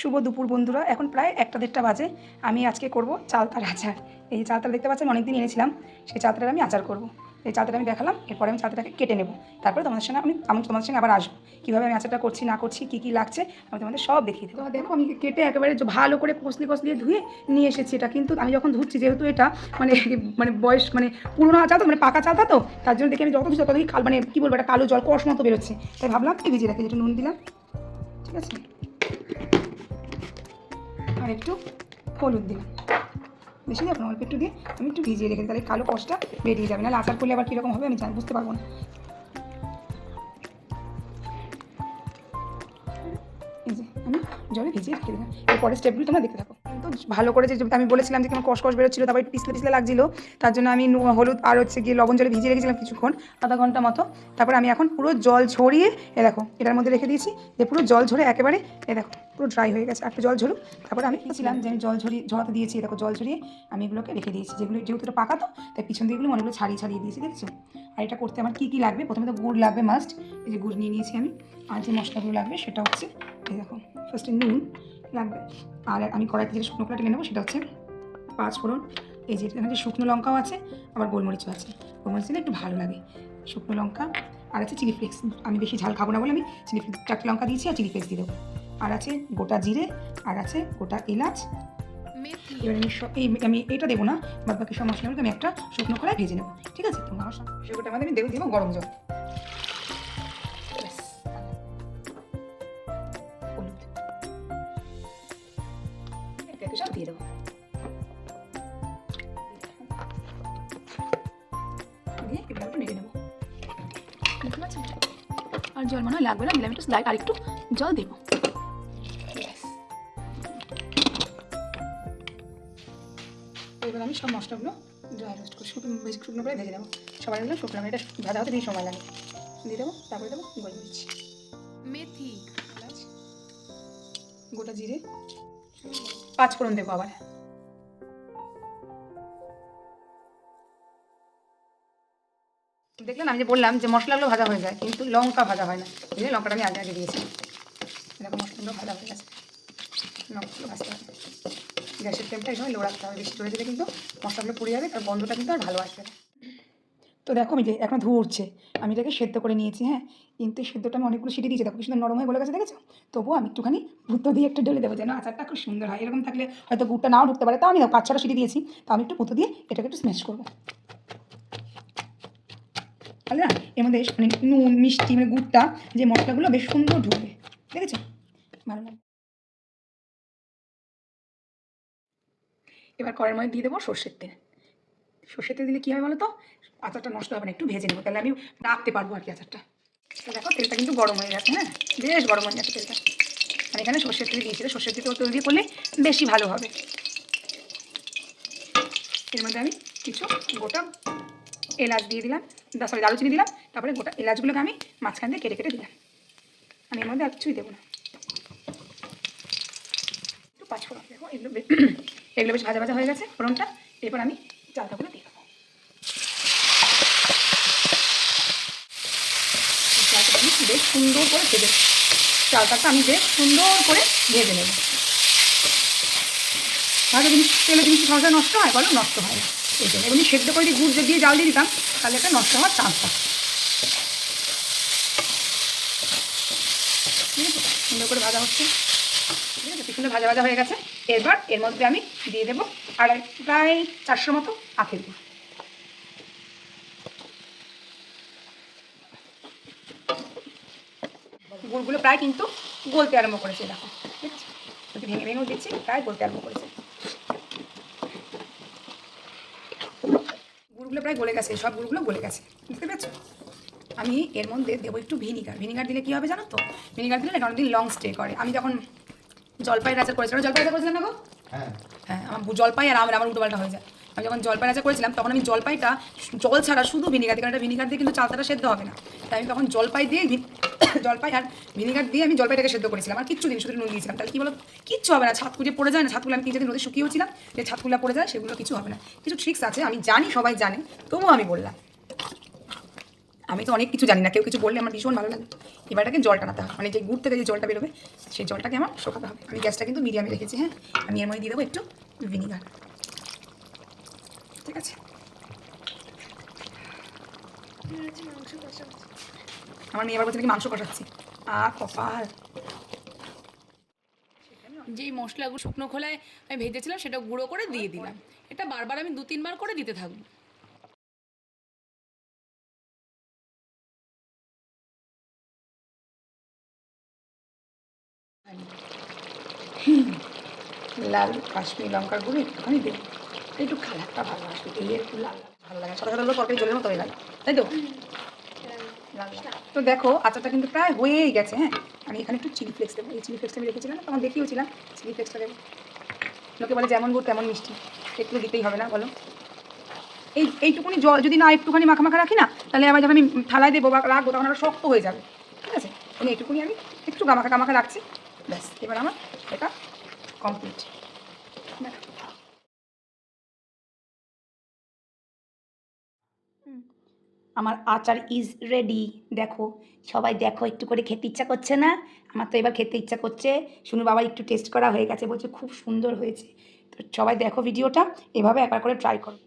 শুভ দুপুর বন্ধুরা, এখন প্রায় 1টা-1:30 বাজে। আমি আজকে করব চালতার আচার। এই যে চালতাটা দেখতে পাচ্ছেন, অনেকদিন এনেছিলাম। সেই চালতাটা আমি আচার করব। এই চালতাটা আমি দেখালাম, এরপরে আমি চালতাটাকে কেটে নেব। তারপরে তোমাদের সঙ্গে আমি তোমাদের সঙ্গে আবার আসবো, কীভাবে আমি আচারটা করছি না করছি, কী কী লাগছে আমি তোমাদের সব দেখিয়ে দেবো। দেখো আমি কেটে একেবারে ভালো করে কষলিয়ে ধুয়ে নিয়ে এসেছি। এটা কিন্তু আমি যখন ধুচ্ছি, যেহেতু এটা মানে মানে বয়স মানে পুরোনো চাল তো, মানে পাকা চালতা তো, তার জন্য দেখি আমি যত কিছু তত দেখি মানে কী বলবো, একটা কালো জল কষ মতো বেরোচ্ছে। তাই ভাবলাম কি ভিজিয়ে রাখি, একটু নুন দিলাম, ঠিক আছে, আর একটু হলুদ দিলাম, বেশি দেবো না, অল্প একটু দিয়ে আমি একটু ভিজিয়ে রেখে দিই, তাহলে কালো কষটা বেরিয়ে যাবে। নাহলে আচার করলে আবার কীরকম হবে আমি বুঝতে পারবো না। এই যে আমি জলে ভিজিয়ে রেখে দিলাম। এরপরে স্টেপগুলো তোমরা দেখতে থাকো। কিন্তু ভালো করে যে আমি বলেছিলাম যে কেমন কষ বেরোচ্ছিলো, তারপর একটু পিছলে লাগছিলো, তার জন্য আমি হলুদ আর হচ্ছে গিয়ে লবণ জলে ভিজিয়ে রেখেছিলাম কিছুক্ষণ, আধা ঘন্টা মতো। তারপরে আমি এখন পুরো জল ঝরিয়ে দেখো এটার মধ্যে রেখে দিয়েছি, যে পুরো জল ঝরে একেবারে দেখো পুরো ড্রাই হয়ে গেছে। একটু জল ঝরুক, তারপরে আমি ছিলাম যে আমি জল ঝরাতে দিয়েছি, দেখো জল ঝরিয়ে আমি এগুলোকে রেখে দিয়েছি। যেহেতু এটা পাকা তো, তাই পিছন দিয়েগুলো অনেকগুলো ছাড়িয়ে দিয়েছি, দেখছো। আর এটা করতে আমার কী লাগবে, প্রথমে তো গুড় লাগবে মাস্ট। এই যে গুড় নিয়ে নিয়েছি আমি। আর যে মশলাগুলো লাগবে সেটা হচ্ছে এই দেখো, ফার্স্টে নুন লাগবে। আর আমি কড়াইতে যে শুকনো কড়া টেনে নেবো সেটা হচ্ছে 5 ফোড়ন। এই যে এখানে যে শুকনো লঙ্কাও আছে, আবার গোলমরিচও আছে। গোলমরিচ দিলে একটু ভালো লাগে। শুকনো লঙ্কা আর আছে চিলি ফ্লেক্স। আমি বেশি ঝাল খাবো না বলে আমি চিলি ফ্লেক্স 4টে লঙ্কা দিয়েছি, আর চিলি ফ্লেক্স দিয়ে দেবো। আর আছে গোটা জিরে, আর আছে গোটা এলাচ, মেথি। এবার আমি এটা দেবো না, বাদ বাকি সব মশলাগুলোকে আমি একটা শুকনো কড়াই ভেজে নেবো, ঠিক আছে। তো সেগুলোটা আমাদের আমি দেবো গরম জল, সব দিয়ে দেবো, দিয়ে এবার একটু নেড়ে নেবো। দেখতে পাচ্ছেন, আর জল মনে হয় লাগবে না, দিলে আমি একটু স্লাইড আর একটু জল দেবো। এবার আমি সব মশলাগুলো ড্রাই রোস্ট করে শুকনো করে ভেজে নেবো। সবাই মিলে শুকনো, এটা ভাজা হতে বেশি সময় লাগে। দিয়ে দেবো, তারপরে দেবো গোলমরিচ, মেথি, গোটা জিরে, 5 ফোড়ন দেবো আবার। দেখলেন, আমি যে বললাম যে মশলাগুলো ভাজা হয়ে যায়, কিন্তু লঙ্কা ভাজা হয় না। এই যে লঙ্কাটা আমি আগে দিয়েছি, এরকম মশলাগুলো ভাজা হয়ে গেছে। লঙ্কাগুলো ভাজতে হবে, গ্যাসের ফ্লেমটা এখানে লো রাখতে হবে, বেশি জোরে দিলে কিন্তু মশলাগুলো পুড়ে যাবে, তার গন্ধটা কিন্তু আর ভালো আসবে না। তো দেখো আমি যে এখন ধুয়ে উঠছে, আমি এটাকে সেদ্ধ করে নিয়েছি, হ্যাঁ। কিন্তু সেদ্ধটা আমি অনেকগুলো সিটি দিয়েছি, দেখো কি সুন্দর নরম হয়ে গলে গেছে, দেখেছো। তবুও আমি একটুখানি পুতো দিয়ে একটু ঢেলে দেবো, যেন আচারটা খুব সুন্দর হয়। এরকম থাকলে হয়তো গুড়টা নাও ঢুকতে পারে, তাও আমি 5-6টা সিটি দিয়েছি, তো আমি একটু পুতো দিয়ে এটাকে একটু স্ম্যাশ করবো। তাহলে না এর মধ্যে মানে নুন মিষ্টি মানে গুড়টা, যে মশলাগুলো বেশ সুন্দর ঢুকবে, দেখেছো, ভালো লাগে। এবার কড়াইয়ের মধ্যে দিয়ে দেবো সর্ষের তেল। সর্ষের তেল দিলে কী হবে বলো তো, আচারটা নষ্ট হবে না, একটু ভেজে নেবো, তাহলে আমি রাখতে পারবো আর কি আচারটা। তো দেখো তেলটা কিন্তু গরম হয়ে গেছে, হ্যাঁ, বেশ গরম হয়ে গেছে তেলটা। আর এখানে সর্ষের তেল দিয়েছিল, সর্ষের তেল দিয়ে করলে বেশি ভালো হবে। এর মধ্যে আমি কিছু গোটা এলাচ দিয়ে দিলাম, সরি দারুচিনি দিলাম, তারপরে গোটা এলাচগুলোকে আমি মাঝখান দিয়ে কেটে কেটে দিলাম। আমি এর মধ্যে আর কিছুই দেবো না। একটু 5 ফোড়ন দেখো, এগুলো বেশ ভাজা হয়ে গেছে ফোড়নটা। এরপর আমি চালটাগুলো দিয়ে দেবো। চালটা আমি বেশ সুন্দর করে ভেজে, চালটাটা আমি বেশ সুন্দর করে ভেজে নেব। ভাজা জিনিস, তেলের জিনিস সহজে নষ্ট হয় বলো, নষ্ট হয় না। এই জন্য এমনি সেদ্ধ করে দিয়ে গুড় দিয়ে জাল দিয়ে দিতাম, তাহলে এটা নষ্ট হওয়ার চান্স থাকে। ঠিক আছে, সুন্দর করে ভাজা হচ্ছে, ঠিক আছে, সুন্দর ভাজা হয়ে গেছে। এবার এর মধ্যে আমি দিয়ে দেবো প্রায় 400 মতো আখের গুড়। গুড়গুলো প্রায় কিন্তু গলতে আরম্ভ করেছে, দেখো, ঠিক আছে, ভেঙেও দিচ্ছি, প্রায় গলতে আরম্ভ করেছে। গুড়গুলো প্রায় গলে গেছে, সব গুড়গুলো গলে গেছে, বুঝতে পেরেছো। আমি এর মধ্যে দেবো একটু ভিনিগার দিলে কী হবে জানো তো, ভিনিগার দিলে এটা অনেকদিন লং স্টে করে। আমি যখন জলপাইয়ের আচার করেছিলাম, না গো, হ্যাঁ, আমার জলপাই আর আমার উল্টোপাল্টা হয়ে যায়। আমি যখন জলপাইয়ের আচার করেছিলাম, তখন আমি জলপাইটা জল ছাড়া শুধু ভিনিগার দিই, কারণ এটা ভিনিগার দিয়ে কিন্তু চালতাটা সেদ্ধ হবে না। তাই আমি তখন জলপাই আর ভিনিগার দিয়ে আমি জলপাইটাকে সেদ্ধ করেছিলাম, আর কিচ্ছু দিন শুধু নুন দিয়েছিলাম। তাহলে কী বলো, কিচ্ছু হবে না, ছাতকুলে পড়ে যায় না। ছাতকুলে আমি 3-4 দিন রোদে শুকিয়েছিলাম, যে ছাতকুলা পড়ে যায়, সেগুলো কিছু হবে না। কিছু ট্রিক্স আছে, আমি জানি, সবাই জানে, তবুও আমি বললাম। আমি তো অনেক কিছু জানি না, কেউ কিছু বললে আমার ভীষণ ভালো লাগে। এবার এটাকে জল টানাতে হবে, মানে যে গুড় থেকে যে জলটা বেরোবে সেই জলটাকে আমার শোকাতে হবে। আমি গ্যাসটা কিন্তু মিডিয়ামে রেখেছি। হ্যাঁ, আমি এর মধ্যে দিয়ে দেবো একটু ভিনিগার। ঠিক আছে, আমার মেয়ে এবার বলছে নাকি মাংস কষাচ্ছি। কপাল। যেই মশলাগুলো শুকনো খোলায় আমি ভেজেছিলাম সেটা গুঁড়ো করে দিয়ে দিলাম। এটা বারবার আমি 2-3 বার করে দিতে থাকবো। লাল কাশ্মীরি লঙ্কার গুঁড়ো একটুখানি দেবো, একটু কালারটা ভালো আসবে, এই একটু লাল লাল ভালো লাগে। সাদা সাদা তরকারি জলের মতো হয়ে গেল, তাই তো? লাল লাল। তো দেখো আচারটা কিন্তু প্রায় হয়েই গেছে। হ্যাঁ, আমি এখানে একটু চিলি ফ্লেক্স দেবো। এই চিলি ফ্লেক্সটা আমি রেখেছিলাম, তখন দেখিয়েছিলাম। চিলি ফ্লেক্সটা দেবো। লোকে বলে যেমন গুড় তেমন মিষ্টি, একটু দিতেই হবে না বলো? এইটুকুনি জল যদি না একটুখানি মাখা মাখা রাখি না, তাহলে আবার যখন আমি থালায় দেবো বা রাখবো তখন আবার শক্ত হয়ে যাবে। ঠিক আছে, এইটুকুনি আমি একটু গামাখা গামাখা রাখছি। ব্যাস, এবার আমার এটা কমপ্লিট। আমার আচার ইজ রেডি। দেখো সবাই, দেখো একটু করে খেতে ইচ্ছা করছে না? আমার তো এবার খেতে ইচ্ছা করছে। শুনু বাবা একটু টেস্ট করা হয়ে গেছে, বলছে খুব সুন্দর হয়েছে। তো সবাই দেখো ভিডিওটা, এভাবে একবার করে ট্রাই করো।